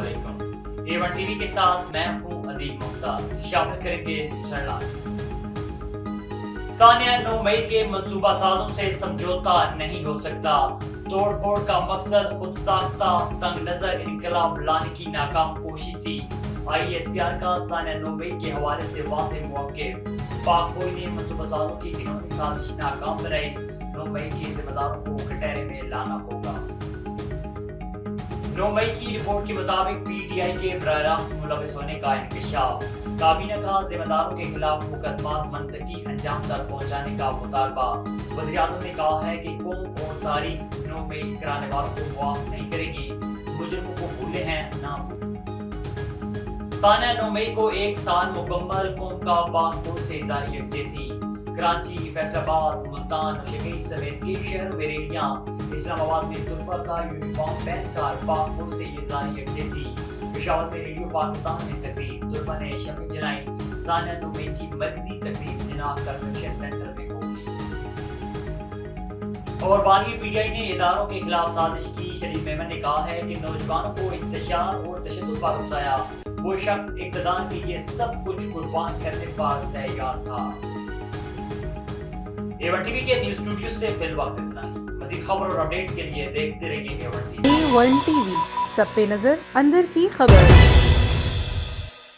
अस्सलामुअलैकुम। A1 TV के साथ मैं हूं अदीब मुख्तार। शामिल करेंगे हेडलाइन। सानिया 9 मई के मंसूबा साजों से समझौता नहीं हो सकता। तोड़ फोड़ का मकसद खुद साख्ता तंग नजर इनकलाब लाने की नाकाम कोशिश थी। ISPR का सानिया 9 मई के हवाले से वाज़ेह मौक़िफ़। पाक फौज ने मंसूबा साजों की घिनौनी साजिश नाकाम बनाई। 9 मई के जिम्मेदारों को कटहरे में लाना होगा। 9 मई की रिपोर्ट के मुताबिक PTI के बराह रास्त मुलविस होने का इंकशाफ। काबीना का जिम्मेदारों के खिलाफ मुकदमात मंतकी अंजाम तक पहुंचाने का मुतालबा। वज़ीर आज़म ने कहा है कि कौम और तारीख 9 मई कराने वालों को माफ नहीं करेगी। मुजरिमों को भूले हैं ना भूलें। सानिया 9 मई को एक साल मुकम्मल। कौम का पाक से इज़हार यकजहती। कराची, फैसलाबाद, मुल्तान, नौशेरी समेत कई शहरों में रैलियां। इस्लामाबाद में तुलबा का यूनिफॉर्म पहनकर पाक फौज से इज़हार यकजहती। पेशावर में रेडियो पाकिस्तान में तकरीब। तुलबा ने शम्में जलाई। सानिया 9 मई की मरकजी तकरीब जिनाब कन्वेंशन सेंटर में होगी। और बानी PTI ने इदारों के खिलाफ साजिश की। शरीफ मेमन ने कहा है कि नौजवानों को इंतशार और तशद्दुद पर उकसाया। वो शख्स इक़्तिदार के लिए सब कुछ कुर्बान करने पर तैयार था। A1 टीवी के न्यूज़ स्टूडियो से फिलहाल इतना ही। मज़ीद खबर और अपडेट्स के लिए देखते रहिए A1 टीवी। A1 टीवी, सब पे नजर, अंदर की खबर।